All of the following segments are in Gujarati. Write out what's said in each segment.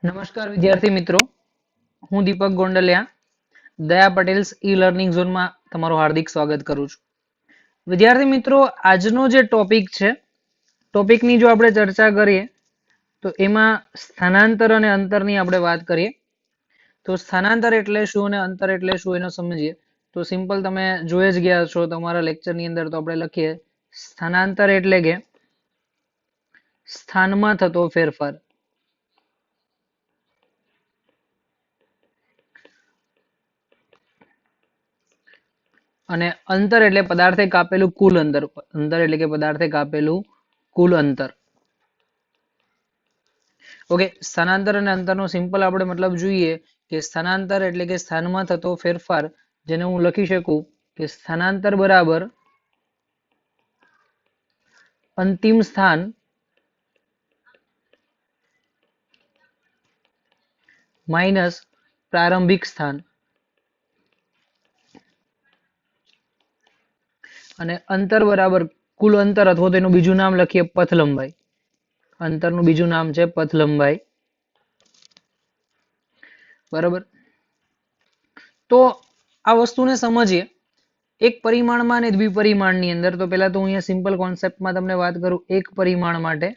નમસ્કાર વિદ્યાર્થી મિત્રો, હું દીપક ગોંડલિયા દયા પટેલ્સ ઈ લર્નિંગ ઝોનમાં તમારું હાર્દિક સ્વાગત કરું છું. વિદ્યાર્થી મિત્રો, આજનો જે ટોપિક છે, ટોપિકની જો આપણે ચર્ચા કરીએ તો એમાં સ્થાનાંતર અને અંતરની આપણે વાત કરીએ. તો સ્થાનાંતર એટલે શું અને અંતર એટલે શું એનો સમજીએ. તો સિમ્પલ તમે જોઈ જ ગયા છો તમારા લેક્ચરની અંદર. તો આપણે લખીએ સ્થાનાંતર એટલે કે સ્થાનમાં થતો ફેરફાર. અને અંતર એટલે પદાર્થે કાપેલું કુલ અંતર. અંતર એટલે કે પદાર્થે કાપેલું કુલ અંતર. ઓકે, સ્થાનાંતર અને અંતરનો સિમ્પલ આપણે મતલબ જોઈએ કે સ્થાનાંતર એટલે કે સ્થાનમાં થતો ફેરફાર, જેને હું લખી શકું કે સ્થાનાંતર બરાબર અંતિમ સ્થાન માઇનસ પ્રારંભિક સ્થાન. અને અંતર બરાબર કુલ અંતર, અથવા તો એનું બીજું નામ લખીએ પથ લંબાઈ. અંતરનું બીજું નામ છે પથ લંબાઈ. બરાબર. તો આ વસ્તુને સમજીએ એક પરિમાણમાં અને દ્વિપરિમાણની અંદર. તો પહેલા તો અહીંયા સિમ્પલ કોન્સેપ્ટમાં તમને વાત કરું એક પરિમાણ માટે.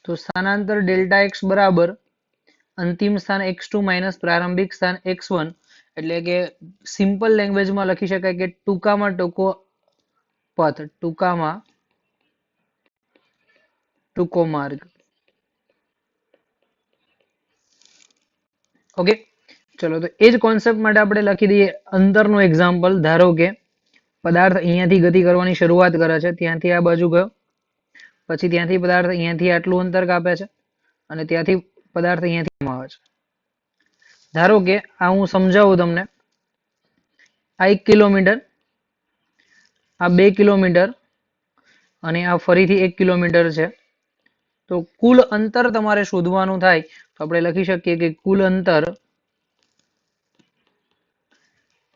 તો સ્થાનાંતર ડેલ્ટા એક્સ બરાબર અંતિમ સ્થાન x2 માઇનસ પ્રારંભિક સ્થાન x1. એટલે કે સિમ્પલ લેંગ્વેજમાં લખી શકાય કે ટૂંકામાં ટૂંકો પથ, ટૂંકામાં ટૂંકો માર્ગ. ઓકે, ચલો તો એ જ કોન્સેપ્ટ માટે આપણે લખી દઈએ અંતરનું એક્ઝામ્પલ. ધારો કે પદાર્થ અહીંયાથી ગતિ કરવાની શરૂઆત કરે છે, ત્યાંથી આ બાજુ ગયો, પછી ત્યાંથી પદાર્થ અહીંયાથી આટલું અંતર કાપે છે, અને ત્યાંથી પદાર્થ અહીંયાથી આવે છે. ધારો કે આ હું સમજાવું તમને. આ 1 કિલોમીટર, આ 2 કિલોમીટર અને આ ફરીથી 1 કિલોમીટર છે. તો કુલ અંતર તમારે શોધવાનું થાય તો આપણે લખી શકીએ કે કુલ અંતર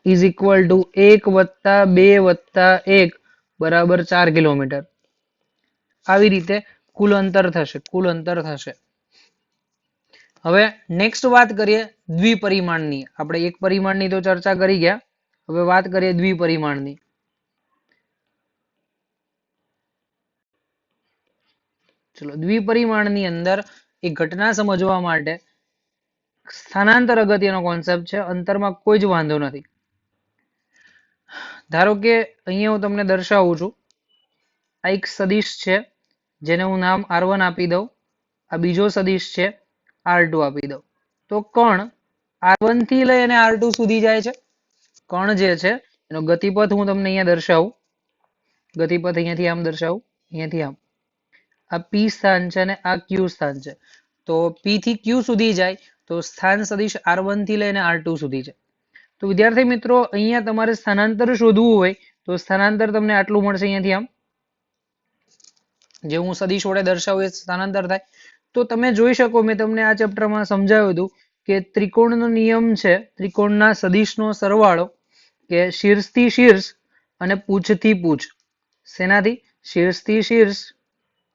ઇઝ ઇક્વલ ટુ 1 વત્તા 2 વત્તા 1 બરાબર 4 કિલોમીટર. આવી રીતે કુલ અંતર થશે, કુલ અંતર થશે. હવે નેક્સ્ટ વાત કરીએ દ્વિપરિમાણની. આપણે એક પરિમાણની તો ચર્ચા કરી ગયા, હવે વાત કરીએ દ્વિપરિમાણની. ચલો, દ્વિપરિમાણની અંદર એક ઘટના સમજવા માટે સ્થાનાંતર અગત્યનો કોન્સેપ્ટ છે, અંતરમાં કોઈ જ વાંધો નથી. ધારો કે અહીંયા હું તમને દર્શાવું છું. આ એક સદિશ છે જેને હું નામ r1 આપી દઉં. આ બીજો સદિશ છે r2 આપી દઉં. તો કણ r1 થી લઈ અને r2 સુધી જાય છે. કણ જે છે એનો ગતિપથ હું તમને અહીંયા દર્શાવું. ગતિપથ અહીંયાથી આમ દર્શાવું, અહીંયાથી આમ. આ p સ્થાન છે અને આ q સ્થાન છે. તો p થી q સુધી જાય તો સ્થાન સદિશ r1 થી લઈને r2 સુધી છે. તો વિદ્યાર્થી મિત્રો, અહીંયા તમારે સ્થાનાંતર શોધવું હોય તો સ્થાનાંતર તમને આટલું મળશે અહીંયાથી આમ. જે હું સદિશ વડે દર્શાવું એ સ્થાનાંતર થાય. તો તમે જોઈ શકો, મેં તમને આ ચેપ્ટરમાં સમજાવ્યું હતું કે ત્રિકોણનો નિયમ છે, ત્રિકોણના સદિશનો સરવાળો, કે શીર્ષથી શીર્ષ અને પૂછથી પૂછ. શેનાથી? શીર્ષથી શીર્ષ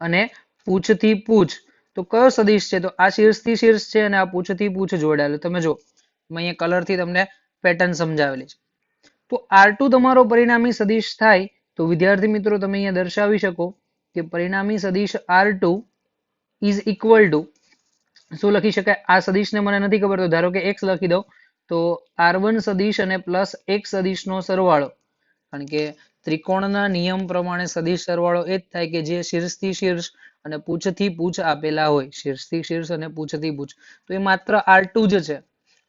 અને પૂછથી પૂછ. તો કયો સદિશ છે? તો આ શીર્ષથી શીર્ષ છે અને આ પૂછથી પૂછ જોડાયેલો. તમે જો મેં અહીંયા કલરથી તમને પેટર્ન સમજાવેલી છે. તો r2 તમારો પરિણામી સદિશ થાય તો વિદ્યાર્થી મિત્રો તમે અહીંયા દર્શાવી શકો કે પરિણામી સદિશ r2 ઇઝ ઇક્વલ ટુ શું લખી શકાય? આ સદિશને મને નથી ખબર, તો ધારો કે x લખી દઉં. તો r1 સદિશ અને પ્લસ x સદિશનો સરવાળો. કારણ કે ત્રિકોણના નિયમ પ્રમાણે સદિશ સરવાળો એ જ થાય કે જે શીર્ષથી શીર્ષ અને પૂછથી પૂછ આપેલા હોય. શીર્ષથી શીર્ષ અને પૂછથી પૂછ. તો એ માત્ર r2 જ છે.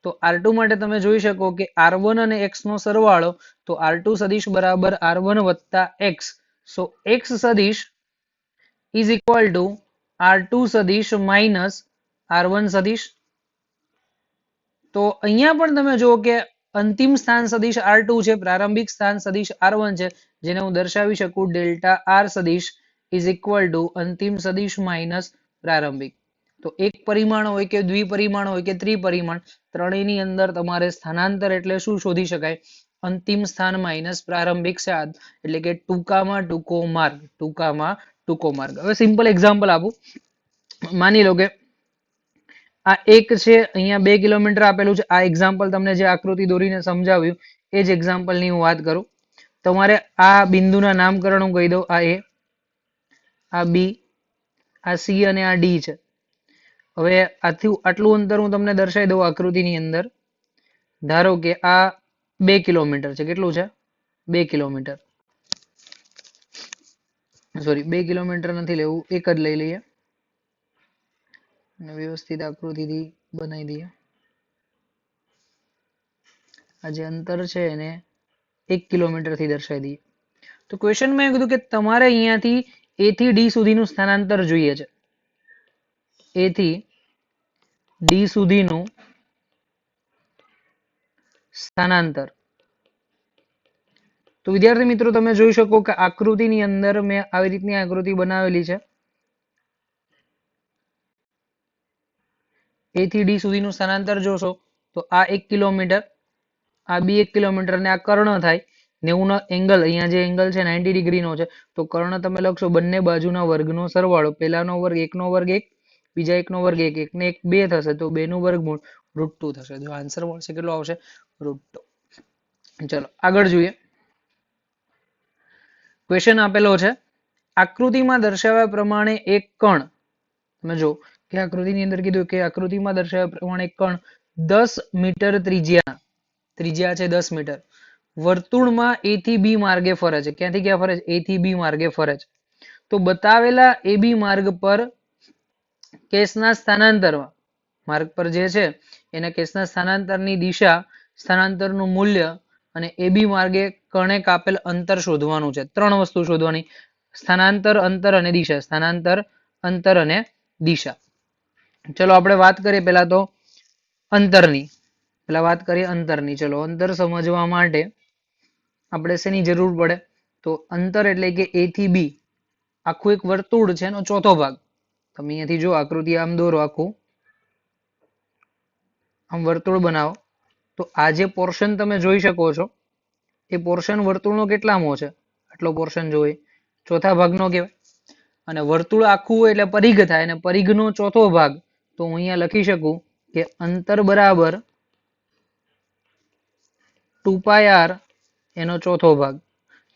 તો r2 માટે તમે જોઈ શકો કે r1 અને x નો સરવાળો, તો r2 સદિશ બરાબર r1 વત્તા x. સો x સદિશ ઇઝ ઇક્વલ ટુ r2 સદિશ માઇનસ r1 સદિશ. તો અહીંયા પણ તમે જુઓ કે અંતિમ સ્થાન સદિશ r2 છે, પ્રારંભિક સ્થાન સદિશ r1 છે, જેને હું દર્શાવી શકું ડેલ્ટા r સદિશ ઇઝ ઇક્વલ ટુ અંતિમ સદિશ માઇનસ પ્રારંભિક. તો એક પરિમાણ હોય કે દ્વિપરિમાણ હોય કે ત્રિપરિમાણ, ત્રણેયની અંદર તમારે સ્થાનાંતર એટલે શું શોધી શકાય? અંતિમ સ્થાન માઇનસ પ્રારંભિક સ્થાન. એટલે કે ટૂંકામાં ટૂંકો માર્ગ, ટૂંકામાં ટૂંકો માર્ગ. હવે સિમ્પલ એક્ઝામ્પલ આપું. માની લો કે આ એક છે, અહીંયા 2 કિલોમીટર આપેલું છે. આ એક્ઝામ્પલ તમને જે આકૃતિ દોરીને સમજાવ્યું એ જ એક્ઝામ્પલની હું વાત કરું. તમારે આ બિંદુના નામકરણ હું કહી દઉં. આ એ, આ બી, આ સી અને આ ડી છે. હવે આટલું અંતર હું તમને દર્શાવી દઉં આકૃતિની અંદર. ધારો કે આ 2 કિલોમીટર છે. કેટલું છે? 2 કિલોમીટર. સોરી, 2 કિલોમીટર નથી લેવું, એક જ લઈ લઈએ અને વ્યવસ્થિત આકૃતિથી બનાવી દઈએ. આ જે અંતર છે એને 1 કિલોમીટરથી દર્શાવી દઈએ. તો ક્વેશ્ચનમાં એવું કીધું કે તમારે અહીંયાથી એ થી ડી સુધીનું સ્થાનાંતર જોઈએ છે. એ થી ડી સુધીનું સ્થાનાંતર. તો વિદ્યાર્થી મિત્રો તમે જોઈ શકો કે આકૃતિની અંદર મેં આવી રીતની આકૃતિ બનાવેલી છે. એ થી ડી સુધીનું સ્થાનાંતર જોશો તો આ 1 કિલોમીટર, આ બી 1 કિલોમીટર અને આ કર્ણ થાય 90 નો એંગલ. અહીંયા જે એંગલ છે 90 ડિગ્રીનો છે. તો કર્ણ તમે લખશો બંને બાજુના વર્ગનો સરવાળો. પહેલાનો વર્ગ 1 નો વર્ગ 1, બીજા 1 નો વર્ગ 1, 1 ને 1 2 થશે. તો 2 નું વર્ગમૂળ √2 થશે. જો આન્સર મળશે કેટલો આવશે? √2. ચલો આગળ જોઈએ. ક્વેશ્ચન આપેલો છે, આકૃતિમાં દર્શાવ્યા પ્રમાણે એક કણ, તમે જો કે આકૃતિની અંદર કીધું કે આકૃતિમાં દર્શાવ્યા પ્રમાણે એક કણ 10 મીટર ત્રિજ્યા છે 10 મીટર વર્તુળમાં એ થી બી માર્ગે ફરે છે. ક્યાંથી ક્યાં ફરે છે? એ થી બી માર્ગે ફરે છે. તો બતાવેલા એ બી માર્ગ પર કેસના સ્થાનાંતરમાં, માર્ગ પર જે છે એના કેસના સ્થાનાંતરની દિશા, સ્થાનાંતરનું મૂલ્ય અને એ બી માર્ગે કણે કાપેલ અંતર શોધવાનું છે. 3 વસ્તુ શોધવાની: સ્થાનાંતર, અંતર અને દિશા. સ્થાનાંતર, અંતર અને દિશા. ચલો આપણે વાત કરીએ પહેલા તો અંતરની. ચલો અંતર સમજવા માટે આપણે શેની જરૂર પડે? તો અંતર એટલે કે એ થી બી આખું એક વર્તુળ છે એનો ચોથો ભાગ. તમે અહીંયાથી જો આકૃતિ આમ દોરો, આખું આમ વર્તુળ બનાવો તો આ જે પોર્શન તમે જોઈ શકો છો એ પોર્શન વર્તુળનો કેટલામો છે? આટલો પોર્શન જોઈએ, ચોથા ભાગનો કહેવાય. અને વર્તુળ આખું હોય એટલે પરિઘ થાય, અને પરિઘનો ચોથો ભાગ. તો હું અહીંયા લખી શકું કે અંતર બરાબર 2πr એનો ચોથો ભાગ.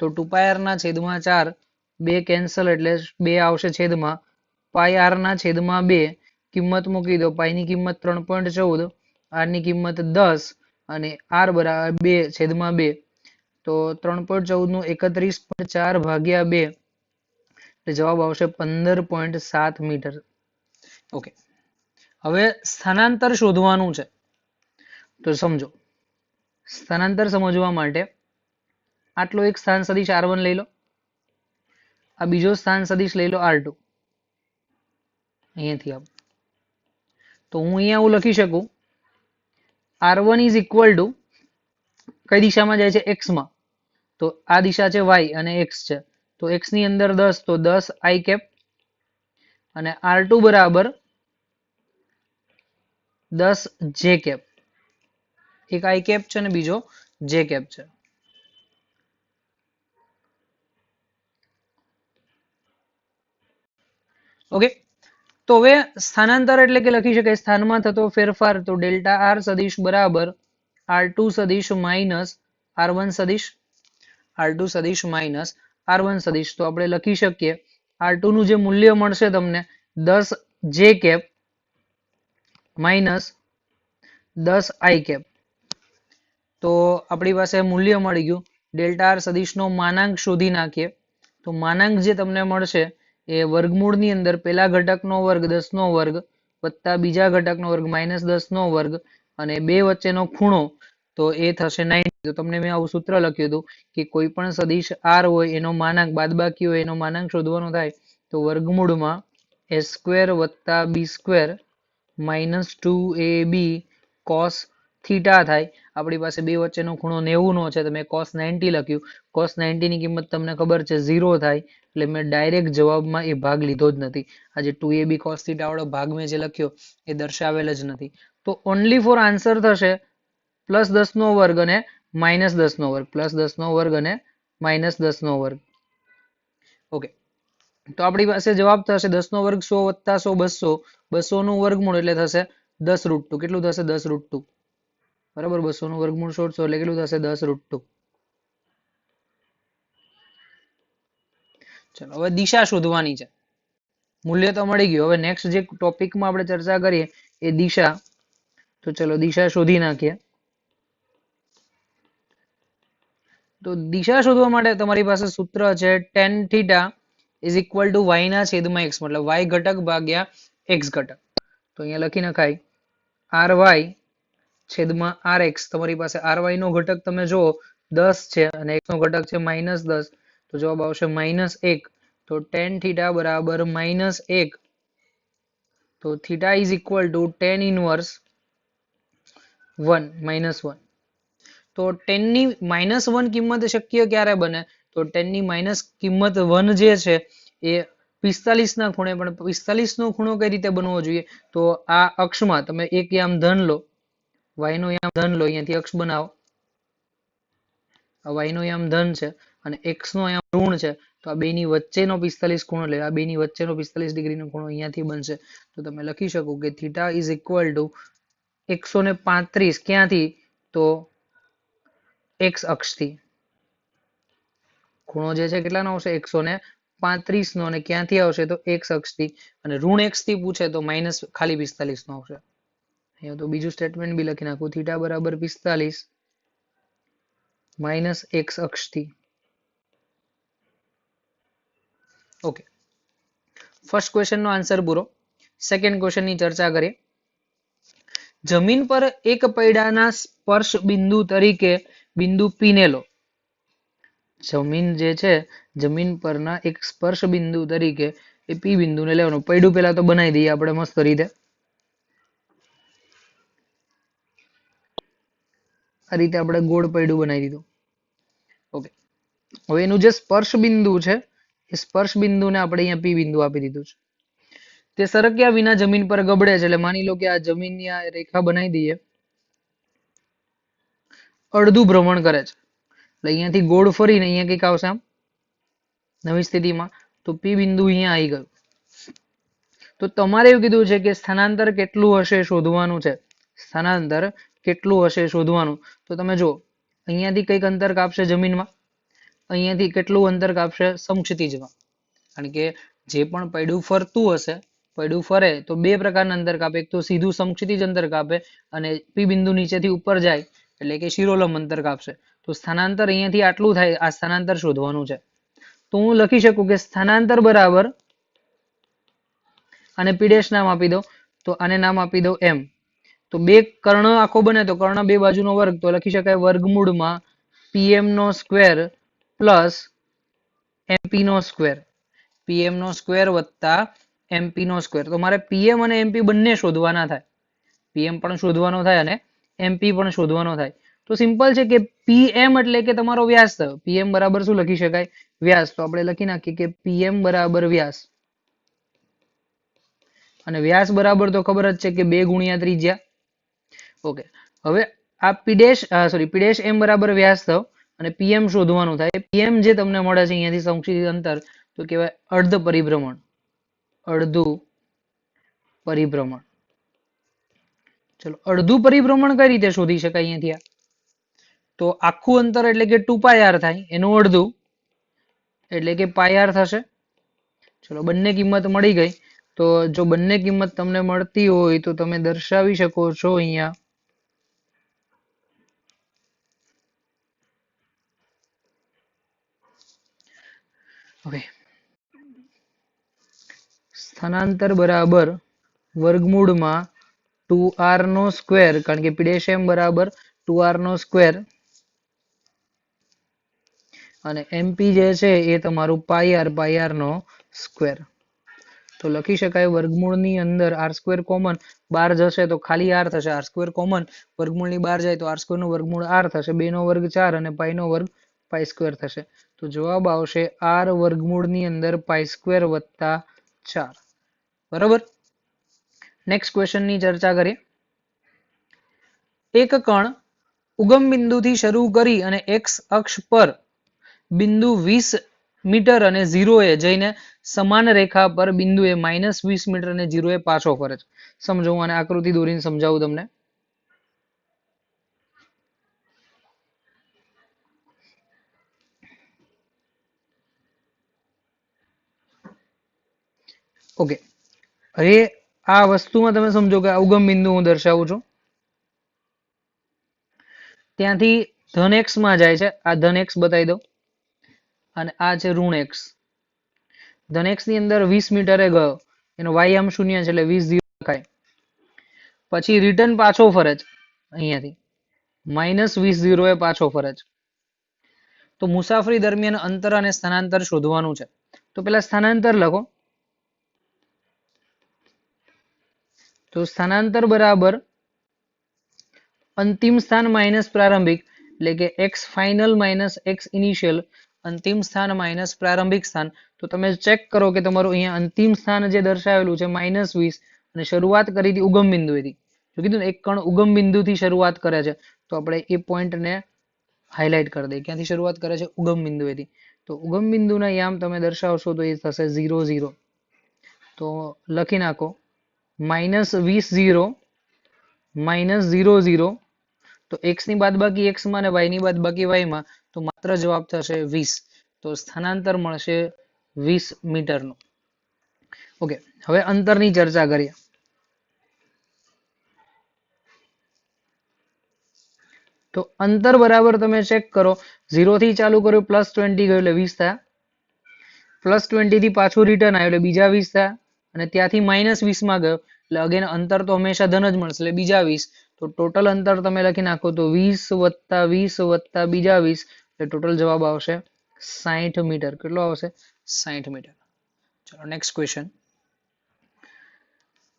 તો 2πr ના છેદમાં 4, 2 કેન્સલ એટલે 2 આવશે છેદમાં, πr ના છેદમાં 2 કિંમત મૂકી દો. પાઈ ની કિંમત 3.14, r ની કિંમત 10 અને r બરાબર 2 છેદમાં 2. તો 3.14 નું 31.4 ભાગ્યા 2 એટલે જવાબ આવશે 15.7 મીટર. ઓકે, હવે સ્થાનાંતર શોધવાનું છે. તો સમજો, સ્થાનાંતર સમજવા માટે આટલો એક સ્થાન સદિશ r1 લઈ લો, આ બીજો સ્થાન સદિશ લઈ લો r2. અહીંયાથી આપ તો હું અહીંયા એવું લખી શકું r1 ઇઝ ઇક્વલ ટુ, કઈ દિશામાં જાય છે? x માં. તો આ દિશા છે y અને x છે. તો x ની અંદર 10, તો 10 i કેપ અને r2 બરાબર 10 j કેપ. એક i કેપ છે અને બીજો j કેપ છે. ઓકે, તો હવે સ્થાનાંતર એટલે કે લખી શકાય સ્થાનમાં થતો ફેરફાર. તો ડેલ્ટા r સદિશ બરાબર r2 સદિશ માઇનસ r1 સદિશ, r2 સદિશ માઇનસ r1 સદિશ. તો આપણે લખી શકીએ r2 નું જે મૂલ્ય મળશે તમને 10 j cap minus 10 i cap. તો આપણી પાસે મૂલ્ય મળી ગયું. ડેલ્ટા r સદિશનો માનાંક શોધી નાખીએ. તો માનાંક જે તમને મળશે એ વર્ગમૂળની અંદર પહેલા ઘટકનો વર્ગ 10 નો વર્ગ વત્તા બીજા ઘટકનો વર્ગ માઇનસ 10 નો વર્ગ અને બે વચ્ચેનો ખૂણો, તો એ થશે 90. તો તમને મેં આવું સૂત્ર લખ્યું હતું કે કોઈ પણ સદિશ r હોય એનો માનાંક બાદબાકી હોય એનો માનાંક શોધવાનો થાય તો વર્ગમૂળમાં a² વત્તા b² minus 2ab cos theta થાય. આપણી પાસે બે વચ્ચેનો ખૂણો 90 નો છે તો મેં cos 90 લખ્યું. cos 90 ની કિંમત તમને ખબર છે 0 થાય, એટલે મેં ડાયરેક્ટ જવાબમાં એ ભાગ લીધો જ નથી. આ જે 2ab cos થીટા વાળો ભાગ મેં જે લખ્યો એ દર્શાવેલ જ નથી. તો ઓનલી ફોર આન્સર થશે +10 નો વર્ગ અને -10 નો વર્ગ, +10 નો વર્ગ અને -10 નો વર્ગ. ઓકે, તો આપણી પાસે જવાબ થશે 10 નો વર્ગ 100 વત્તા 100 200, 200 નું વર્ગમૂળ એટલે થશે 10√2. કેટલું થશે? 10√2. બરાબર, 200 નું વર્ગમૂળ 100 એટલે કેટલું થશે? 10√2. ચલો હવે દિશા શોધવાની છે. મૂલ્ય તો મળી ગયું. હવે નેક્સ્ટ જે ટોપિકમાં આપણે ચર્ચા કરીએ એ દિશા. તો ચલો દિશા શોધી નાખીએ. તો દિશા શોધવા માટે તમારી પાસે સૂત્ર છે tan theta is equal two y ના છેદમાં x, મતલબ y ઘટક ભાગ્યા x ઘટક. તો અહીંયા લખી નખાય ry છેદમાં rx. તમારી પાસે ry નો ઘટક તમે જુઓ 10 છે અને x નો ઘટક છે -10, તો જવાબ આવશે -1. તો tan થીટા બરાબર -1. તો theta is equal two tan inverse 1 -1. તો tan ની -1 કિંમત શક્ય ક્યારે બને? તો tan ની માઇનસ કિંમત 1 જે છે એ 45 ના ખૂણે, પણ 45 નો ખૂણો કઈ રીતે બનવો જોઈએ? તો આ અક્ષમાં તમે એક યામ ધન લો, y નો યામ ધન લો, અહીંયાથી અક્ષ બનાવો. આ y નો યામ ધન છે અને x નો યામ ઋણ છે. તો આ બેની વચ્ચેનો 45 ખૂણો લે, આ બેની વચ્ચેનો 45 ડિગ્રીનો ખૂણો અહીંયાથી બનશે. તો તમે લખી શકો કે થીટા ઇઝ ઇક્વલ ટુ 135. ક્યાંથી? તો x અક્ષથી. ખૂણો જે છે કેટલાનો આવશે? 135 નો. અને ક્યાંથી આવશે? તો x અક્ષથી. અને ઋણ x થી પૂછે તો માઇનસ ખાલી 45 નો આવશે. અહીંયા તો બીજું સ્ટેટમેન્ટ બી લખી નાખું, થીટા બરાબર 45 માઇનસ x અક્ષથી. ઓકે, ફર્સ્ટ ક્વેશ્ચન નો આન્સર પૂરો. સેકન્ડ ક્વેશ્ચન ની ચર્ચા કરીએ. જમીન પર એક પૈડાના સ્પર્શ બિંદુ તરીકે બિંદુ P ને લો. જમીન જે છે, જમીન પરના એક સ્પર્શ બિંદુ તરીકે એ P બિંદુને લેવાનું. પૈડું પેલા તો બનાવી દઈએ આપણે મસ્ત રીતે. આ રીતે આપણે ગોળ પૈડું બનાવી દીધું. ઓકે, હવે એનું જે સ્પર્શ બિંદુ છે એ સ્પર્શ બિંદુને આપણે અહીંયા P બિંદુ આપી દીધું છે. તે સરક્યા વિના જમીન પર ગબડે છે. એટલે માની લો કે આ જમીનની આ રેખા બનાવી દઈએ, અડધું ભ્રમણ કરે છે. એટલે અહીંયાથી ગોળ ફરીને અહીંયા કંઈક આવશે આમ નવી સ્થિતિમાં. તો P બિંદુ અહીંયા આવી ગયું. તો તમારે એવું કીધું છે કે સ્થાનાંતર કેટલું હશે શોધવાનું છે. સ્થાનાંતર કેટલું હશે શોધવાનું. તો તમે જુઓ, અહીંયાથી કંઈક અંતર કાપશે જમીનમાં, અહીંયાથી કેટલું અંતર કાપશે સમક્ષિતિજમાં. કારણ કે જે પણ પૈડું ફરતું હશે, પૈડું ફરે તો બે પ્રકારના અંતર કાપે. એક તો સીધું સમક્ષિતિજ અંતર કાપે અને P બિંદુ નીચેથી ઉપર જાય એટલે કે શિરોલંબ અંતર કાપશે. તો સ્થાનાંતર અહીંયાથી આટલું થાય. આ સ્થાનાંતર શોધવાનું છે. તો હું લખી શકું કે સ્થાનાંતર બરાબર, આને P' નામ આપી દો, તો આને નામ આપી દો m. તો બે કર્ણ આખો બને તો કર્ણ બે બાજુનો વર્ગ, તો લખી શકાય વર્ગમૂળમાં pm નો સ્ક્વેર પ્લસ mp નો સ્ક્વેર. pm નો સ્ક્વેર વત્તા mp નો સ્ક્વેર. તો મારે pm અને mp બંને શોધવાના થાય. pm પણ શોધવાનો થાય અને mp પણ શોધવાનો થાય. તો સિમ્પલ છે કે pm એટલે કે તમારો વ્યાસ થયો. pm બરાબર શું લખી શકાય? વ્યાસ. તો આપણે લખી નાખીએ કે pm બરાબર વ્યાસ. અને વ્યાસ બરાબર તો ખબર જ છે કે 2 ગુણ્યા ત્રિજ્યા. ઓકે, હવે આ P'm બરાબર વ્યાસ થયો અને pm શોધવાનું થાય. pm જે તમને મળે છે અહીંયાથી સમક્ષિતિજ અંતર, તો કહેવાય અર્ધ પરિભ્રમણ. અડધું પરિભ્રમણ. ચલો, અડધું પરિભ્રમણ કઈ રીતે શોધી શકાય અહીંયાથી? તો આખું અંતર એટલે કે 2πr થાય, એનું અડધું એટલે કે πr થશે. ચલો, બંને કિંમત મળી ગઈ. તો જો બંને કિંમત તમને મળતી હોય તો તમે દર્શાવી શકો છો અહીંયા. હવે સ્થાનાંતર બરાબર વર્ગમૂળમાં 2r નો સ્ક્વેર, કારણ કે P'm બરાબર 2r નો સ્ક્વેર અને mp જે છે એ તમારું πr નો સ્ક્વેર. તો લખી શકાય વર્ગમૂળની અંદર r સ્ક્વેર કોમન બહાર જશે તો ખાલી r થશે. r સ્ક્વેર કોમન વર્ગમૂળની બહાર જાય તો r સ્ક્વેર નો વર્ગમૂળ r થશે. 2 નો વર્ગ 4 અને π નો વર્ગ π સ્ક્વેર થશે. તો જવાબ આવશે r વર્ગમૂળની અંદર π સ્ક્વેર વત્તા 4. બરાબર. નેક્સ્ટ ક્વેશ્ચન ની ચર્ચા કરીએ. એક કણ ઉગમ બિંદુથી શરૂ કરી અને x અક્ષ પર બિંદુ 20 મીટર અને 0 એ જઈને સમાન રેખા પર બિંદુએ -20 મીટર અને 0 એ પાછો ફરે છે. સમજો, હું આને આકૃતિ દોરીને સમજાવું તમને. ઓકે, હવે આ વસ્તુમાં તમે સમજો કે ઉગમ બિંદુ હું દર્શાવું છું. ત્યાંથી ધન એક્સ માં જાય છે. આ ધન એક્સ બતાવી દો, અને આ છે ઋણ એક્સ. ધન એક્સ ની અંદર 20 મીટરે ગયો, એનો વાય આમ 0 છે એટલે 20 0 લખાય. પછી રિટર્ન પાછો ફરે છે અહીંયાથી, -20 0 એ પાછો ફરે છે. તો મુસાફરી દરમિયાન અંતર અને સ્થાનાંતર શોધવાનું છે. તો પેલા સ્થાનાંતર લખો. તો સ્થાનાંતર બરાબર અંતિમ સ્થાન માઇનસ પ્રારંભિક, એટલે કે x final minus x initial, અંતિમ સ્થાન માઇનસ પ્રારંભિક સ્થાન. તો તમે ચેક કરો કે તમારું અહીંયા અંતિમ સ્થાન જે દર્શાવેલું છે -20, અને શરૂઆત કરી હતી ઉગમ બિંદુએથી. જો કીધું ને એક કણ ઉગમ બિંદુથી શરૂઆત કરે છે, તો આપણે એ પોઈન્ટને હાઇલાઇટ કરી દઈએ. ક્યાંથી શરૂઆત કરે છે? ઉગમ બિંદુએથી. તો ઉગમ બિંદુના યામ તમે દર્શાવશો તો એ થશે 0 0. તો લખી નાખો -20 0 -0 0. તો એક્સ ની બાદબાકી એક્સ માં અને વાય ની બાદબાકી વાય માં, તો માત્ર જવાબ થશે 20. તો સ્થાનાંતર મળશે 20 મીટરનું. ઓકે, હવે અંતરની ચર્ચા કરીએ. તો અંતર બરાબર તમે ચેક કરો, 0 થી ચાલુ કર્યું, +20 ગયું એટલે 20 થયા. +20 થી પાછું રિટર્ન આવ્યું એટલે બીજા 20 થયા, અને ત્યાંથી -20 માં ગયો એટલે અગેન અંતર તો હંમેશા ધન જ મળશે એટલે બીજા 20. તો ટોટલ અંતર તમે લખી નાખો તો 20 + 20 + બીજા 20, એટલે ટોટલ જવાબ આવશે 60 મીટર. કેટલો આવશે? 60 મીટર. ચલો નેક્સ્ટ ક્વેશ્ચન.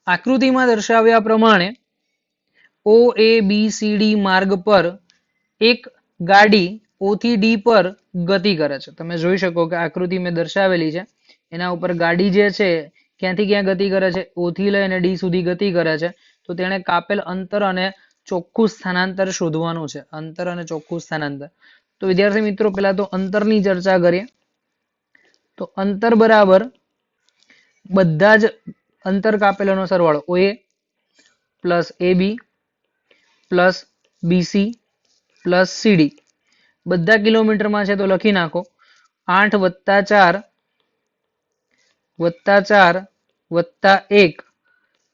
આકૃતિમાં દર્શાવ્યા પ્રમાણે OABCD માર્ગ પર એક ગાડી O થી D પર ગતિ કરે છે. તમે જોઈ શકો કે આકૃતિ મેં દર્શાવેલી છે, એના ઉપર ગાડી જે છે ક્યાંથી ક્યાં ગતિ કરે છે? O થી લઈને D સુધી ગતિ કરે છે. તો તેણે કાપેલ અંતર અને ચોખ્ખું સ્થાનાંતર શોધવાનું છે. અંતર અને ચોખ્ખું સ્થાનાંતર. તો વિદ્યાર્થી મિત્રો, પહેલા તો અંતરની ચર્ચા કરીએ. તો અંતર બરાબર બધા જ અંતર કાપેલાનો સરવાળો, OA + AB + BC + CD, બધા કિલોમીટરમાં છે તો લખી નાખો 8 + 4 + 4 + 1,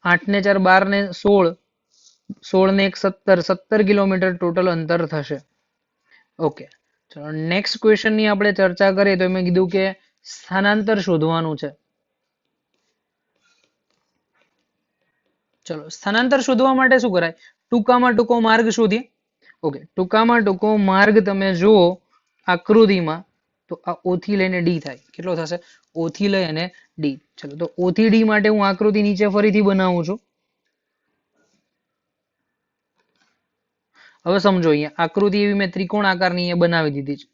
8 ને 4 12 ને 16, 16 ને 1 17, 17 કિલોમીટર ટોટલ અંતર થશે. ઓકે, ચલો નેક્સ્ટ ક્વેશ્ચન ની આપણે ચર્ચા કરીએ. તો મેં કીધું કે સ્થાનાંતર શોધવાનું છે. ચલો, સ્થાનાંતર શોધવા માટે શું કરાય? ટૂંકામાં ટૂંકો માર્ગ શોધીએ. ઓકે, ટૂંકામાં ટૂંકો માર્ગ તમે જુઓ આકૃતિમાં, તો આ O થી લઈને D થાય. કેટલો થશે? O થી લઈ અને D. ચલો, તો O થી D માટે હું આકૃતિ નીચે ફરીથી બનાવું છું. હવે સમજો, અહીંયા આકૃતિ એવી મેં ત્રિકોણ આકારની અહીંયા બનાવી દીધી છે.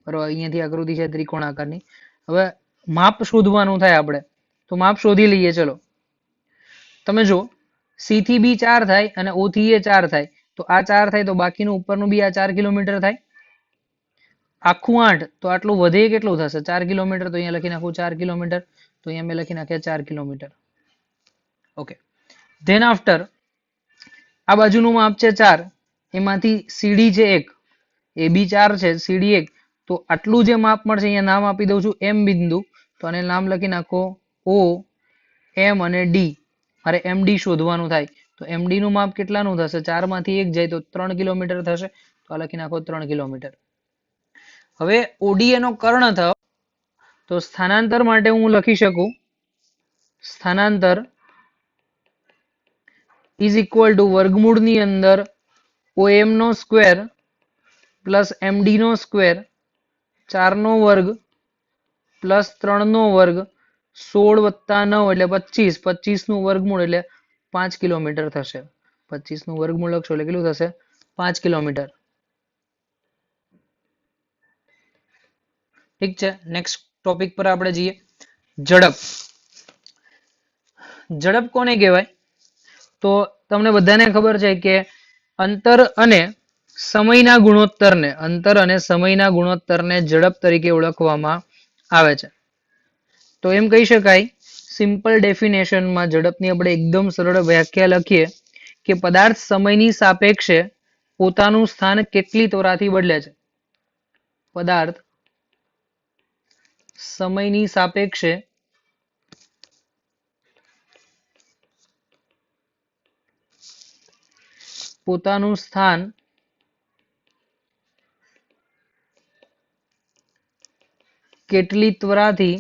બરાબર, અહીંયાથી આકૃતિ છે ત્રિકોણ આકારની. હવે માપ શોધવાનું થાય આપણે, તો માપ શોધી લઈએ. ચલો, તમે જો C થી B 4 થાય અને O થી A 4 થાય, તો આ 4 થાય તો બાકીનું ઉપરનું બી આ 4 કિલોમીટર થાય. આખું 8, તો આટલું વધે કેટલું થશે? 4 કિલોમીટર. તો અહીંયા લખી નાખું 4 કિલોમીટર. તો અહીંયા મેં લખી નાખ્યા 4 કિલોમીટર. ઓકે, ધેન આફ્ટર આ બાજુનું માપ છે 4, એમાંથી CD છે 1, AB 4 છે, CD 1. તો આટલું જે માપ મળશે, અહીંયા નામ આપી દઉં છું M બિંદુ. તો આને નામ લખી નાખો O, M અને D. મારે MD શોધવાનું થાય. તો MD નું માપ કેટલાનું થશે? 4 માંથી 1 જાય તો 3 કિલોમીટર થશે. તો આ લખી નાખો 3 કિલોમીટર. હવે ODA નો કર્ણ થયો, તો સ્થાનાંતર માટે હું લખી શકું સ્થાનાંતર ઇઝ ઇક્વલ ટુ વર્ગમૂળની અંદર OM નો સ્ક્વેર પ્લસ MD નો સ્ક્વેર, 4 નો વર્ગ પ્લસ 3 નો વર્ગ, 16 + 9 એટલે 25, 25 નું વર્ગમૂળ એટલે 5 કિલોમીટર થશે. 25 નું વર્ગમૂળ લખશો એટલે કેટલું થશે? 5 કિલોમીટર. ઠીક છે, નેક્સ્ટ ટોપિક પર આપણે જઈએ. ઝડપ. ઝડપ કોને કહેવાય? તો તમને બધાને ખબર છે કે અંતર અને સમયના ગુણોત્તરને ઝડપ તરીકે ઓળખવામાં આવે છે. તો એમ કહી શકાય સિમ્પલ ડેફિનેશનમાં ઝડપની આપણે એકદમ સરળ વ્યાખ્યા લખીએ કે પદાર્થ સમયની સાપેક્ષે પોતાનું સ્થાન કેટલી ત્વરાથી બદલે છે. પદાર્થ સમયની સાપેક્ષે પોતાનું સ્થાન કેટલી ત્વરાથી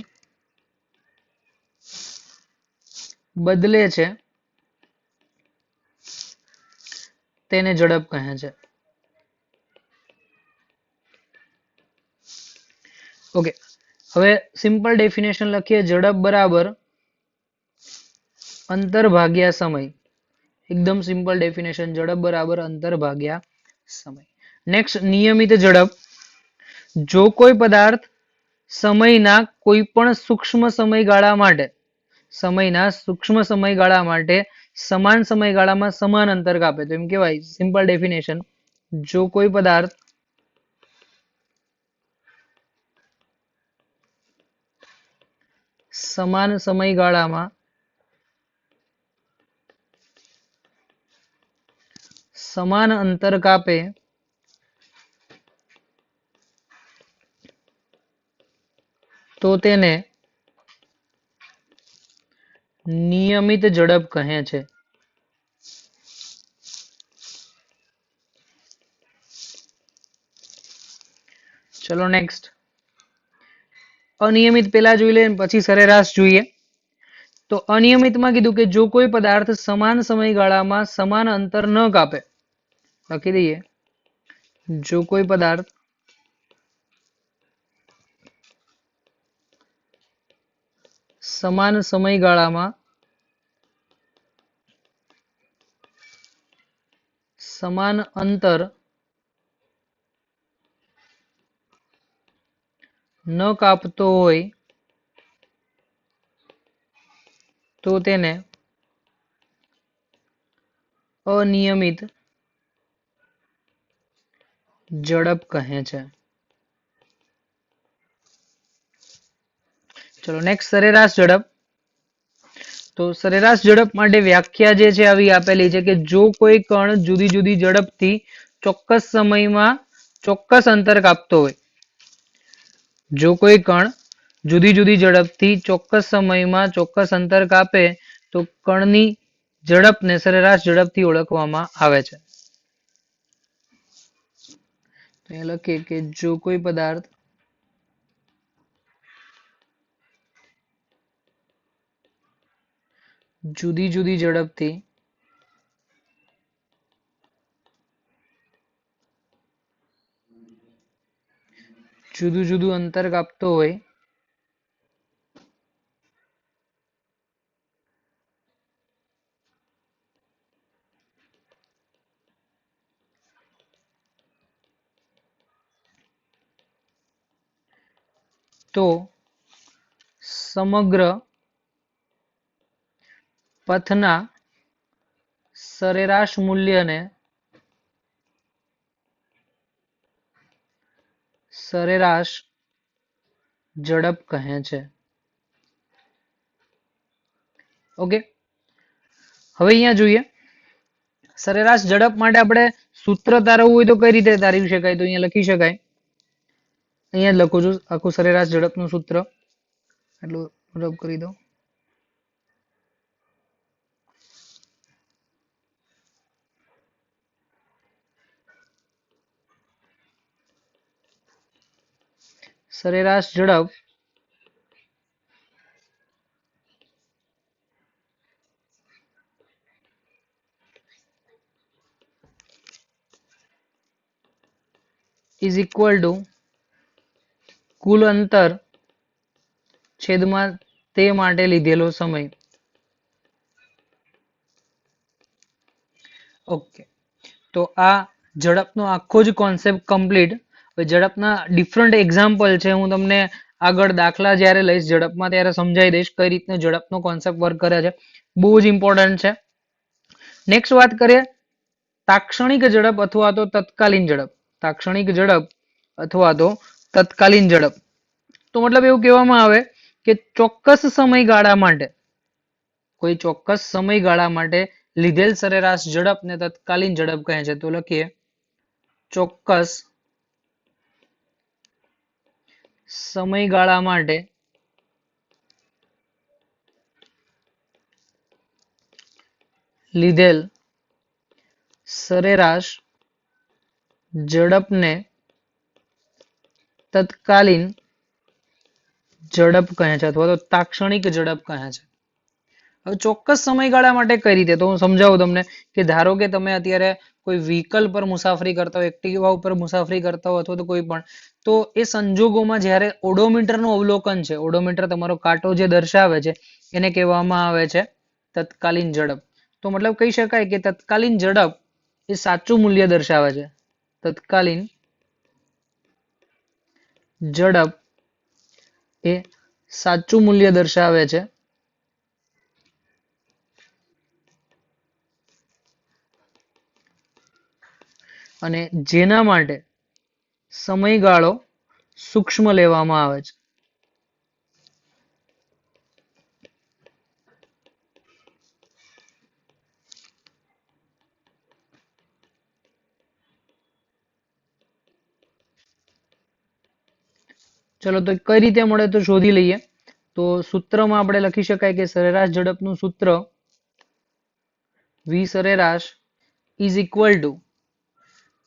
બદલે છે તેને ઝડપ કહે છે. ઓકે, હવે સિમ્પલ ડેફિનેશન લખીએ. ઝડપ બરાબર અંતર ભાગ્યા સમય. એકદમ સિમ્પલ ડેફિનેશન. ઝડપ બરાબર અંતર ભાગ્યા સમય. નેક્સ્ટ, નિયમિત ઝડપ. જો કોઈ પદાર્થ સમયના કોઈ પણ સૂક્ષ્મ સમયગાળા માટે સમાન સમયગાળામાં સમાન અંતર કાપે તો એમ કહેવાય. Simple definition. જો કોઈ પદાર્થ સમાન સમયગાળામાં સમાન અંતર કાપે તો તેને નિયમિત ઝડપ કહે છે. ચલો નેક્સ્ટ. અનિયમિત પેલા જોઈ લે પછી સરેરાશ જોઈએ. તો અનિયમિતમાં કીધું કે જો કોઈ પદાર્થ સમાન સમયગાળામાં સમાન અંતર ન કાપે, લખી દઈએ. જો કોઈ પદાર્થ સમાન સમયગાળામાં સમાન અંતર ન કાપતો હોય તો તેને અનિયમિત ઝડપ કહે છે. ચલો નેક્સ્ટ, સરેરાશ ઝડપ. તો સરેરાશ ઝડપ માટે વ્યાખ્યા જે છે આવી આપેલી છે કે જો કોઈ કણ જુદી જુદી ઝડપથી ચોક્કસ સમયમાં ચોક્કસ અંતર કાપતો હોય. જો કોઈ કણ જુદી જુદી ઝડપથી ચોક્કસ સમયમાં ચોક્કસ અંતર કાપે તો કણની ઝડપને સરેરાશ ઝડપથી ઓળખવામાં આવે છે. તો એ લખીએ કે જો કોઈ પદાર્થ જુદી જુદી ઝડપથી જુદું જુદું અંતર કાપતો હોય તો સમગ્ર પથના સરેરાશ મૂલ્યને સરેરાશ ઝડપ કહે છે. ઓકે, હવે અહીંયા જોઈએ સરેરાશ ઝડપ માટે આપણે સૂત્ર તારવવું હોય તો કઈ રીતે તારવી શકાય? તો અહીંયા લખી શકાય. અહીંયા જ લખું છું આખું સરેરાશ ઝડપનું સૂત્ર. એટલું રબ કરી દો. સરેરાશ ઝડપ ઇઝ ઇક્વલ ટુ કુલ અંતર છેદમાં તે માટે લીધેલો સમય. ઓકે, તો આ ઝડપનો આખો જ કોન્સેપ્ટ કમ્પ્લીટ. ઝડપના ડિફરન્ટ એક્ઝામ્પલ છે, હું તમને આગળ દાખલા જ્યારે લઈશ ઝડપમાં ત્યારે સમજાવી દઈશ કઈ રીતના ઝડપનો કોન્સેપ્ટ વર્ક કરે છે. બહુ જ ઇમ્પોર્ટન્ટ છે. નેક્સ્ટ વાત કરીએ તાક્ષણિક ઝડપ અથવા તો તત્કાલીન ઝડપ. તાક્ષણિક ઝડપ અથવા તો તત્કાલીન ઝડપ. તો મતલબ એવું કહેવામાં આવે કે ચોક્કસ સમયગાળા માટે, કોઈ ચોક્કસ સમયગાળા માટે લીધેલ સરેરાશ ઝડપને તત્કાલીન ઝડપ કહે છે. તો લખીએ ચોક્કસ સમયગાળા માટે લીધેલ સરેરાશ ઝડપને તત્કાલીન ઝડપ કહે છે અથવા તો તાક્ષણિક ઝડપ કહે છે. હવે ચોક્કસ સમયગાળા માટે કઈ રીતે, તો હું સમજાવું તમને કે ધારો કે તમે અત્યારે કોઈ વ્હીકલ પર મુસાફરી કરતા હો, એક્ટિવા ઉપર મુસાફરી કરતા હો અથવા તો કોઈ પણ, તો એ સંજોગોમાં જ્યારે ઓડોમીટરનું અવલોકન છે, ઓડોમીટર તમારો કાંટો જે દર્શાવે છે એને કહેવામાં આવે છે તત્કાલીન ઝડપ. તો મતલબ કહી શકાય કે તત્કાલીન ઝડપ એ સાચું મૂલ્ય દર્શાવે છે. તત્કાલીન ઝડપ એ સાચું મૂલ્ય દર્શાવે છે અને જેના માટે સમયગાળો સૂક્ષ્મ લેવામાં આવે છે. ચલો તો કઈ રીતે મળે તો શોધી લઈએ. તો સૂત્રમાં આપણે લખી શકાય કે સરેરાશ ઝડપનું સૂત્ર v સરેરાશ ઇઝ ઇક્વલ ટુ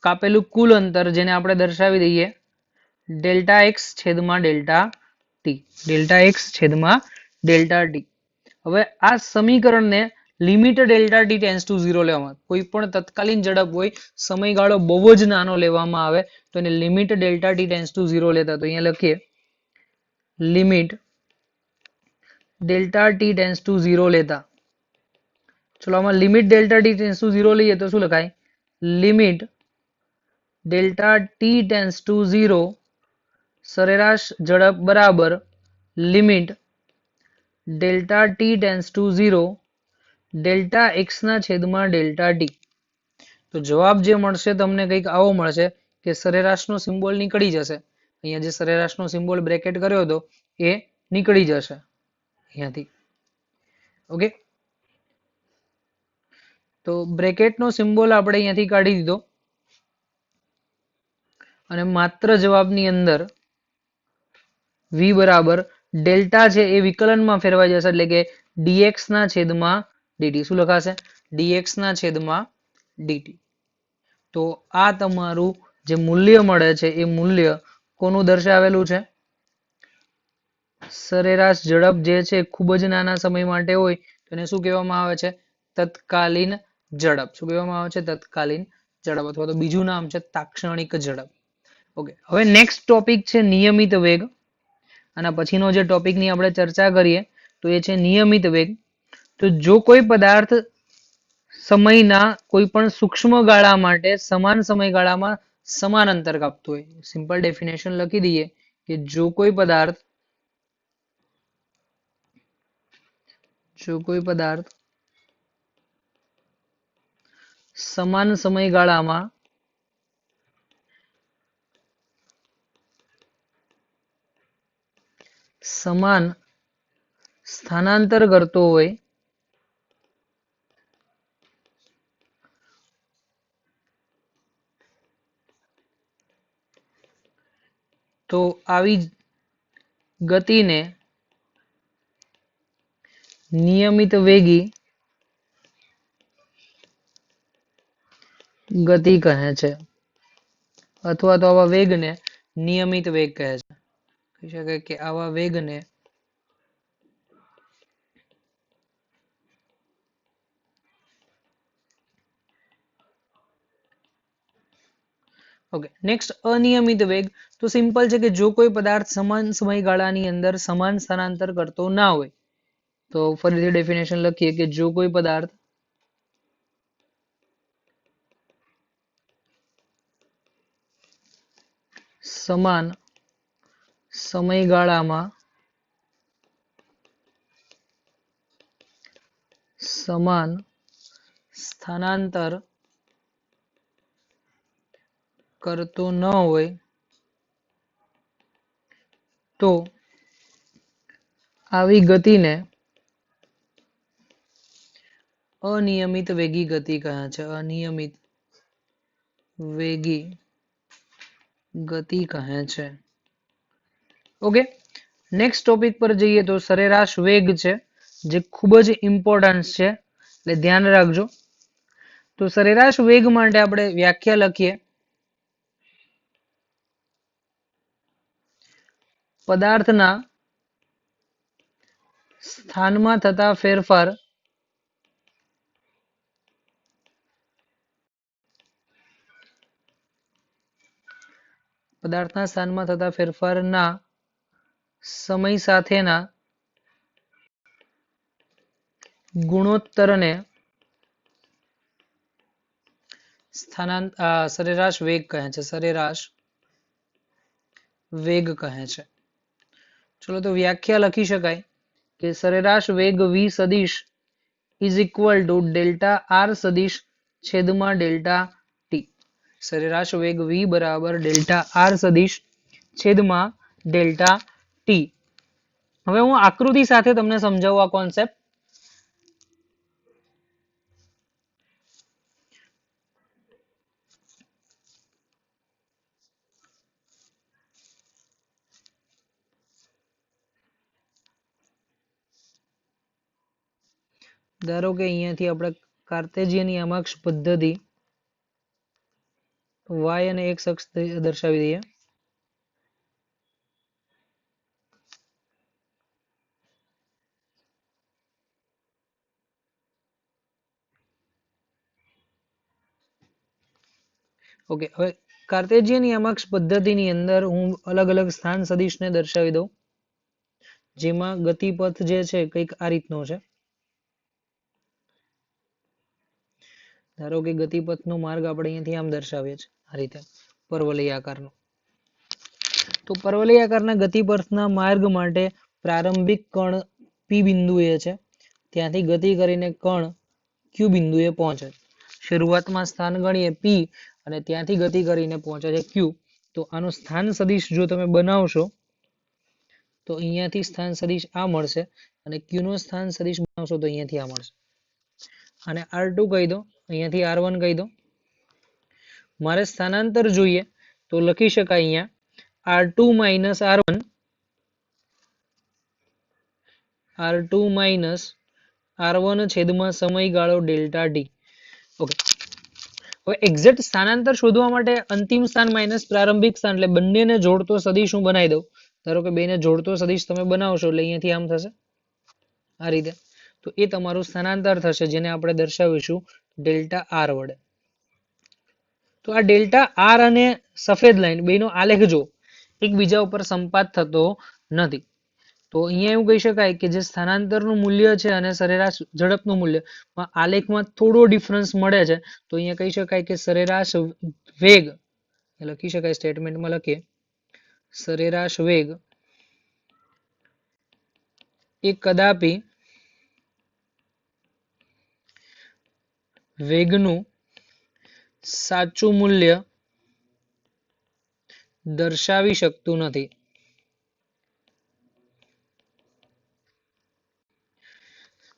કાપેલું કુલ અંતર, જેને આપણે દર્શાવી દઈએ ડેલ્ટા એક્સ છેદમાં ડેલ્ટા ટી. ડેલ્ટા એક્સ છેદમાં ડેલ્ટા ટી. હવે આ સમીકરણને limit delta t tends to 0 લેવામાં, કોઈ પણ તત્કાલીન ઝડપ હોય, સમયગાળો બહુ જ નાનો લેવામાં આવે તો એને limit delta t tends to 0 લેતા. તો અહીંયા લખીએ limit delta t tends to 0 લેતા. ચલો આમાં limit delta t tends to 0 લઈએ તો શું લખાય? Limit delta t tends to 0 સરેરાશ ઝડપ બરાબર limit delta t tends to 0 delta x ના છેદમાં ડેલ્ટા ટી. તો જવાબ જે મળશે તમને કંઈક આવો મળશે કે સરેરાશનો સિમ્બોલ નીકળી જશે. અહીંયા જે સરેરાશનો સિમ્બોલ બ્રેકેટ કર્યો હતો એ નીકળી જશે અહીંયાથી. ઓકે, તો બ્રેકેટનો સિમ્બોલ આપણે અહીંયાથી કાઢી દીધો અને માત્ર જવાબની અંદર v બરાબર ડેલ્ટા છે એ વિકલનમાં ફેરવાઈ જશે, એટલે કે dx ના છેદમાં dt. શું લખાશે? dx ના છેદમાં dt. તો આ તમારું જે મૂલ્ય મળે છે એ મૂલ્ય કોનું દર્શાવેલું છે? સરેરાશ ઝડપ જે છે ખૂબ જ નાના સમય માટે હોય તો એને શું કહેવામાં આવે છે? તત્કાલીન ઝડપ. શું કહેવામાં આવે છે? તત્કાલીન ઝડપ, અથવા તો બીજું નામ છે તાક્ષણિક ઝડપ. ઓકે, હવે નેક્સ્ટ ટોપિક છે નિયમિત વેગ. આના પછીનો જે ટોપિકની આપણે ચર્ચા કરીએ તો એ છે નિયમિત વેગ. તો જો કોઈ પદાર્થ સમયના કોઈ પણ સૂક્ષ્મ ગાળા માટે સમાન સમયગાળામાં સમાન અંતર કાપતું હોય, સિમ્પલ ડેફિનેશન લખી દઈએ કે જો કોઈ પદાર્થ સમાન સમયગાળામાં સમાન સ્થાનાંતર કરતો હોય તો આવી ગતિને નિયમિત વેગી ગતિ કહે છે, અથવા તો આવા વેગને નિયમિત વેગ કહે છે. કહી શકાય કે આવા વેગને ઓકે. નેક્સ્ટ અનિયમિત વેગ. તો સિમ્પલ છે કે જો કોઈ પદાર્થ સમાન સમયગાળાની અંદર સમાન સ્થાનાંતર કરતો ના હોય. તો ફરીથી ડેફિનેશન લખીએ કે જો કોઈ પદાર્થ સમાન સમયગાળામાં સમાન સ્થાનાંતર કરતો ન હોય તો આવી ગતિને અનિયમિત વેગી ગતિ કહે છે. અનિયમિત વેગી ગતિ કહે છે. ઓકે, નેક્સ્ટ ટોપિક પર જઈએ તો સરેરાશ વેગ છે, જે ખૂબ જ ઇમ્પોર્ટન્ટ છે, એટલે ધ્યાન રાખજો. તો સરેરાશ વેગ માટે આપણે વ્યાખ્યા લખીએ. પદાર્થના સ્થાનમાં થતા ફેરફાર પદાર્થના સ્થાનમાં થતા ફેરફારના સમય સાથેના ગુણોત્તરને સરેરાશ વેગ કહે છે. સરેરાશ વેગ કહે છે. ચલો તો વ્યાખ્યા લખી શકાય કે સરેરાશ વેગ v સદિશ is equal to delta r સદિશ છેદમાં ડેલ્ટા ટી. સરેરાશ વેગ v બરાબર ડેલ્ટા આર સદિશ છેદમાં ડેલ્ટા ટી. હવે હું આકૃતિ સાથે તમને સમજાવું આ કોન્સેપ્ટ. ધારો કે અહીંયાથી આપણે કાર્ટેશિયન યામાક્ષ પદ્ધતિ y અને x અક્ષ દર્શાવી દઈએ. ઓકે, હવે કાર્ટેશિયન યામાક્ષ પદ્ધતિની અંદર હું અલગ અલગ સ્થાન સદિશને દર્શાવી દઉં, જેમાં ગતિપથ જે છે કંઈક આ રીતનો છે. ધારો કે ગતિપથનો માર્ગ આપણે અહીંયાથી આમ દર્શાવીએ છીએ, આ રીતે પરવલયાકારનો. તો પરવલયાકારના ગતિપથના માર્ગ માટે પ્રારંભિક કણ P બિંદુએ છે, ત્યાંથી ગતિ કરીને કણ Q બિંદુએ પહોંચે. શરૂઆતમાં સ્થાન ગણીએ P અને ત્યાંથી ગતિ કરીને પહોંચે છે Q. તો આનો સ્થાન સદિશ જો તમે બનાવશો તો અહીંયાથી સ્થાન સદિશ આ મળશે અને Q નો સ્થાન સદિશ બનાવશો તો અહીંયાથી આ મળશે. અને R2 કહી દો, અહીંયાથી R1 કહી દો. મારે સ્થાનાંતર જોઈએ તો લખી શકાય અહીંયા R2 minus R1, R2 minus R1 છેદમાં સમયગાળો ડેલ્ટા ટી. ઓકે, હવે એક્ઝેક્ટ સ્થાનાંતર શોધવા માટે અંતિમ સ્થાન માઇનસ પ્રારંભિક સ્થાન એટલે બંનેને જોડતો સદિશ હું બનાવી દઉં. ધારો કે બેને જોડતો સદિશ તમે બનાવશો એટલે અહીંયાથી આમ થશે, આ રીતે. તો એ તમારું સ્થાનાંતર થશે, જેને આપણે દર્શાવીશું ડેલ્ટા આર વડે. તો આ ડેલ્ટા આર અને સફેદ લાઈન બેનો આલેખ જો એકબીજા ઉપર સંપાત થતો નથી. તો અહીંયા એવું કહી શકાય કે જે સ્થાનાંતરનું મૂલ્ય છે અને સરેરાશ ઝડપનું મૂલ્ય આલેખમાં થોડો ડિફરન્સ મળે છે. તો અહીંયા કહી શકાય કે સરેરાશ વેગ લખી શકાય, સ્ટેટમેન્ટમાં લખીએ સરેરાશ વેગ એ કદાપી વેગનું સાચું મૂલ્ય દર્શાવી શકતું નથી.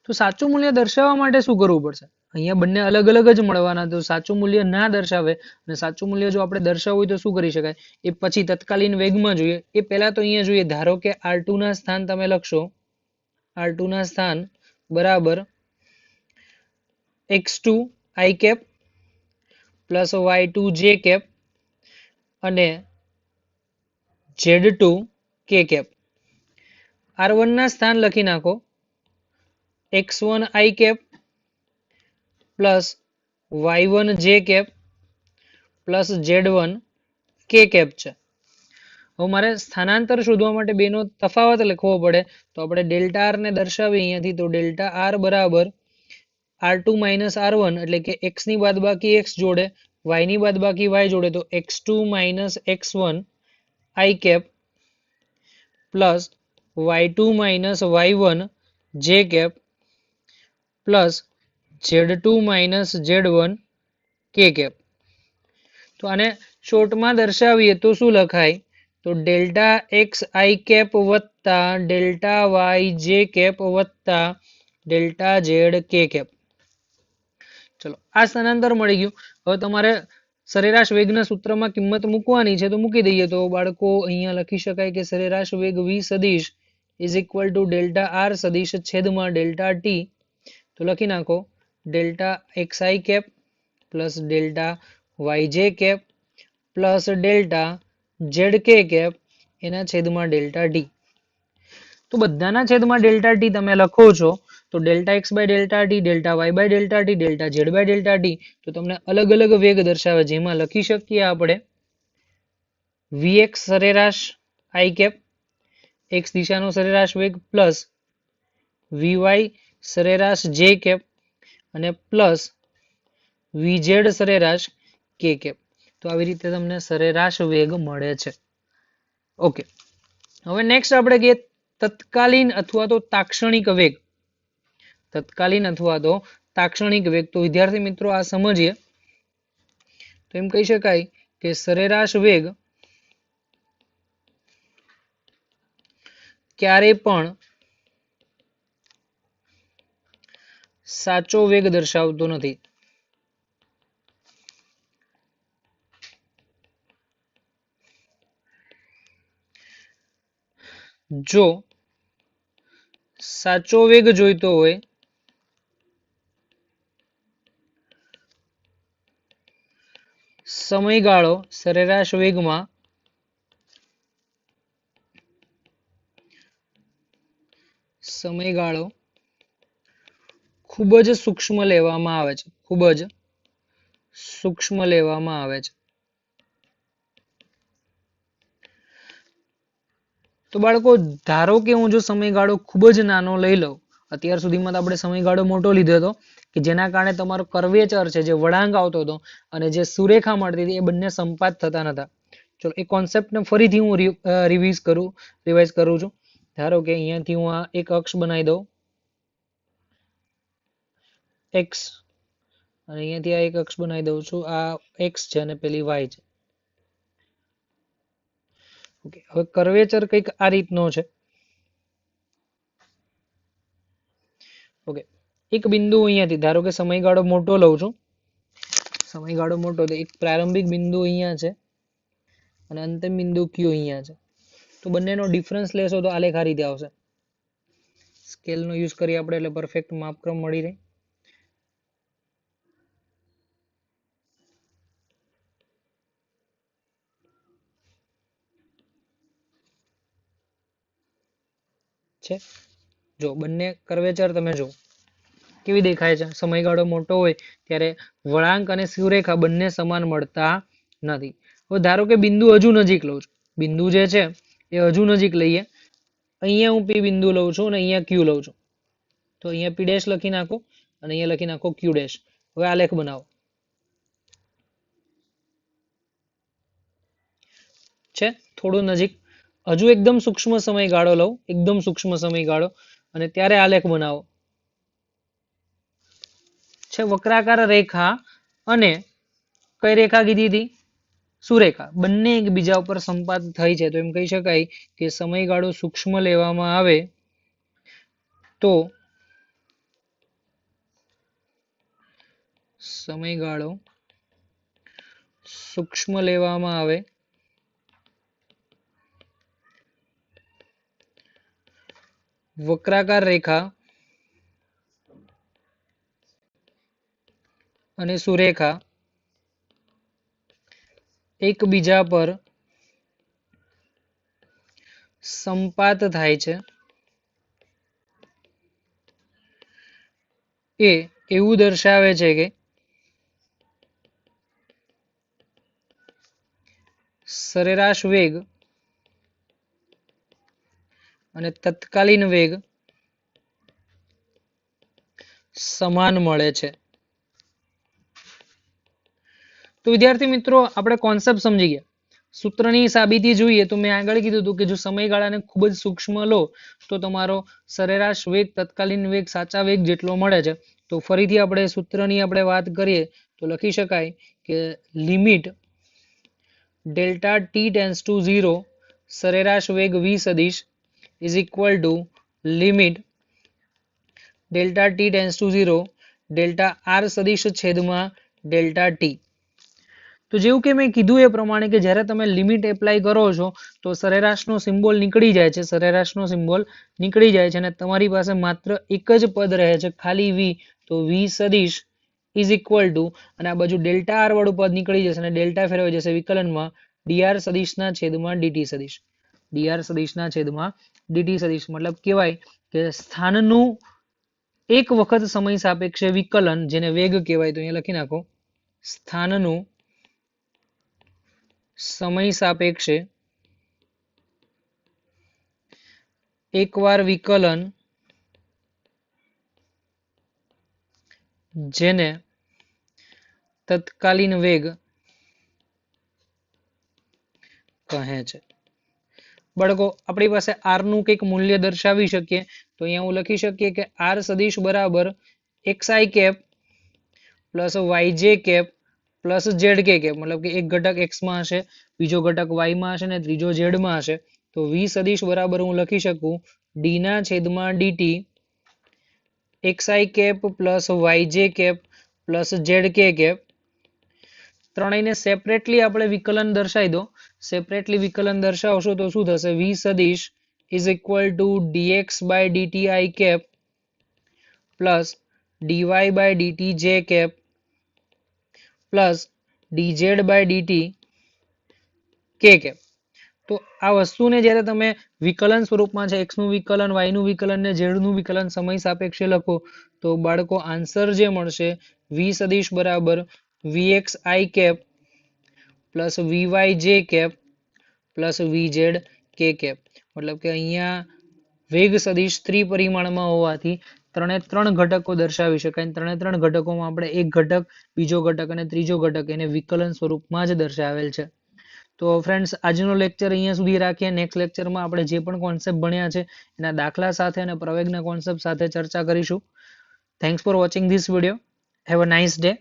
તો સાચું મૂલ્ય દર્શાવવા માટે શું કરવું પડશે? અહીંયા બંને અલગ અલગ જ મળવાના, તો સાચું મૂલ્ય ના દર્શાવે અને સાચું મૂલ્ય જો આપણે દર્શાવવું હોય તો શું કરી શકાય એ પછી તત્કાલીન વેગમાં જોઈએ. એ પહેલા તો અહીંયા જોઈએ, ધારો કે R2 ના સ્થાન તમે લખશો, R2 ના સ્થાન બરાબર x2 i cap plus y2 j cap અને z2 k કેપ. R1 ના સ્થાન લખી નાખો x1 i cap plus y1 j cap plus z1 k cap છે. હવે મારે સ્થાનાંતર શોધવા માટે બેનો તફાવત લખવો પડે, તો આપણે ડેલ્ટા આર ને દર્શાવીએ અહીંયાથી. તો ડેલ્ટા આર બરાબર R2 માઇનસ R1 એટલે કે x ની બાદબાકી x જોડે y ની બાદબાકી y જોડે, તો x2 minus x1 i cap plus y2 minus y1 j cap plus z2 minus z1 k cap. તો આને શોર્ટમાં દર્શાવીએ તો શું લખાય? તો ડેલ્ટા એક્સ આઈ કેપ વત્તા ડેલ્ટા વાય જે કેપ વત્તા ડેલ્ટા ઝેડ કે કેપ. ચલો આ સ્થાનાંતર મળી ગયું. હવે તમારે સરેરાશ વેગના સૂત્રમાં કિંમત મૂકવાની છે તો મૂકી દઈએ. તો બાળકો અહીંયા લખી શકાય કે સરેરાશ વેગ v સદિશ is equal to delta r સદિશ છેદમાં ડેલ્ટા ટી. તો લખી નાખો delta x i cap plus delta y j cap plus delta z k cap એના છેદમાં ડેલ્ટા ટી. તો બધાના છેદમાં ડેલ્ટા ટી તમે લખો છો તો delta x by delta t, delta y by delta t, delta z by delta t, તો તમને અલગ અલગ વેગ દર્શાવે. જેમાં લખી શકીએ આપણે vx સરેરાશ આઈ કેપ એક્સ દિશાનો સરેરાશ વેગ પ્લસ vy સરેરાશ જે કેપ અને પ્લસ vz સરેરાશ કે કેપ. તો આવી રીતે તમને સરેરાશ વેગ મળે છે. ઓકે, હવે નેક્સ્ટ આપણે કહીએ તત્કાલીન અથવા તો તાક્ષણિક વેગ. તત્કાલીન અથવા તો તાક્ષણિક વેગ. તો વિદ્યાર્થી મિત્રો આ સમજીએ. તો એમ કહી શકાય કે સરેરાશ વેગ ક્યારે પણ સાચો વેગ દર્શાવતો નથી. જો સાચો વેગ જોઈતો હોય સમયગાળો સરેરાશ વેગમાં સમયગાળો ખૂબ જ સૂક્ષ્મ લેવામાં આવે છે. ખૂબ જ સૂક્ષ્મ લેવામાં આવે છે. તો બાળકો ધારો કે હું જો સમયગાળો ખૂબ જ નાનો લઈ લઉં. અત્યાર સુધીમાં તો આપણે સમયગાળો મોટો લીધો હતો કે જેના કારણે તમારો કર્વેચર છે જે વળાંક આવતો હતો અને જે સુરેખા મળતી હતી એ બંને સંપાત થતા નતા. ચલો એ કોન્સેપ્ટને ફરીથી હું રિવાઇઝ કરું છું. ધારો કે અહીંયાથી હું આ એક અક્ષ બનાવી દઉં એક્સ અને અહીંયાથી આ એક અક્ષ બનાવી દઉં છું. આ એક્સ છે અને પેલી વાય છે. ઓકે, હવે કર્વેચર કંઈક આ રીતનો છે. ઓકે, એક બિંદુ અહીંયાથી ધારો કે સમયગાળો મોટો લઉં છું. સમયગાળો મોટો તો એક પ્રારંભિક બિંદુ અહીંયા છે અને અંતિમ બિંદુ ક્યુ અહીંયા છે. તો બંનેનો ડિફરન્સ લેશો તો આલેખ આ રીતે આવશે. સ્કેલનો યુઝ કરી આપણે એટલે પરફેક્ટ માપક્રમ મળી રહે. છે જો બંને કર્વેચર તમે જો કેવી દેખાય છે. સમયગાળો મોટો હોય ત્યારે વળાંક અને સુરેખા બંને સમાન મળતા નથી. હવે ધારો કે બિંદુ હજુ નજીક લઉં છું. બિંદુ જે છે એ હજુ નજીક લઈએ. અહીંયા હું પી બિંદુ લઉં છું અને અહીંયા ક્યુ લઉં છું. તો અહીંયા પી ડેશ લખી નાખો અને અહીંયા લખી નાખો ક્યુ ડેશ. હવે આલેખ બનાવો. છે થોડું નજીક. હજુ એકદમ સૂક્ષ્મ સમયગાળો લઉં, એકદમ સૂક્ષ્મ સમયગાળો અને ત્યારે આલેખ બનાવો. છે વક્રાકાર રેખા અને કઈ રેખા કીધી હતી? સુરેખા. બંને એકબીજા ઉપર સંપાત થઈ છે. તો એમ કહી શકાય કે સમયગાળો સૂક્ષ્મ લેવામાં આવે તો સમયગાળો સૂક્ષ્મ લેવામાં આવે વક્રાકાર રેખા અને સુરેખા એકબીજા પર સંપાત થાય છે. એ એવું દર્શાવે છે કે સરેરાશ વેગ અને તત્કાલીન વેગ સમાન મળે છે. તો વિદ્યાર્થી મિત્રો આપણે કોન્સેપ્ટ સમજી ગયા. સૂત્રની સાબિતી જોઈએ તો મેં આગળ કીધું હતું કે જો સમયગાળાને ખૂબ જ સૂક્ષ્મ લો તો તમારો સરેરાશ વેગ તત્કાલીન વેગ સાચા વેગ જેટલો મળે છે. તો ફરીથી આપણે સૂત્રની આપણે વાત કરીએ તો લખી શકાય કે limit delta t tends to 0 સરેરાશ વેગ v સદિશ is equal to limit delta t tends to 0 delta r સદિશ છેદમાં ડેલ્ટા ટી. તો જેવું કે મેં કીધું એ પ્રમાણે કે જ્યારે તમે લિમિટ એપ્લાય કરો છો તો સરેરાશનો સિમ્બોલ નીકળી જાય છે, સરેરાશનો સિમ્બોલ નીકળી જાય છે અને તમારી પાસે માત્ર એક જ પદ રહે છે, ખાલી v. તો v સદિશ ઇઝ ઇક્વલ ટુ અને આ બાજુ ડેલ્ટા આર વાળું પદ નીકળી જશે અને ડેલ્ટા ફેરવાઈ જશે વિકલનમાં dr સદિશના છેદમાં dt સદિશ. dr સદિશના છેદમાં dt સદિશ મતલબ કહેવાય કે સ્થાનનું એક વખત સમય સાપેક્ષે વિકલન, જેને વેગ કહેવાય, તો અહીંયા લખી નાખો સ્થાનનું સમય સાપેક્ષે એકવાર વિકલન, જેને તત્કાલીન વેગ કહે છે. બાળકો આપણી પાસે આર નું કંઈક મૂલ્ય દર્શાવી શકીએ તો અહીંયા હું લખી શકીએ કે આર સદિશ બરાબર xi cap plus yj cap plus zk cap, મતલબ કે એક ઘટક x માં હશે, બીજો ઘટક y માં હશે ને ત્રીજો z માં હશે. તો v સદિશ બરાબર હું લખી શકું d ના છેદમાં dt xi cap plus yj cap plus zk cap. ત્રણેયને સેપરેટલી આપણે વિકલન દર્શાવી દો. સેપરેટલી વિકલન દર્શાવશો તો શું થશે? v સદિશ is equal to dx by dt i cap plus dy by dt j cap plus dz by dt k cap. તો આ વસ્તુને જ્યારે તમે વિકલન સ્વરૂપમાં છે, x નું વિકલન, y નું વિકલન ને z નું વિકલન સમય સાપેક્ષે લખો તો બાળકો આન્સર જે મળશે v સદિશ બરાબર vx i cap plus vy j cap plus vz k cap. મતલબ કે અહીંયા વેગ સદિશ ત્રિપરિમાણમાં હોવાથી ત્રણે ત્રણ ઘટકો દર્શાવી શકાય. ત્રણે ત્રણ ઘટકોમાં આપણે એક ઘટક, બીજો ઘટક અને ત્રીજો ઘટક એને વિકલન સ્વરૂપમાં જ દર્શાવેલ છે. તો ફ્રેન્ડ્સ, આજનો લેક્ચર અહીંયા સુધી રાખીએ. નેક્સ્ટ લેક્ચરમાં આપણે જે પણ કોન્સેપ્ટ ભણ્યા છે એના દાખલા સાથે અને પ્રવેગના કોન્સેપ્ટ સાથે ચર્ચા કરીશું. Thanks for watching this video. Have a nice day.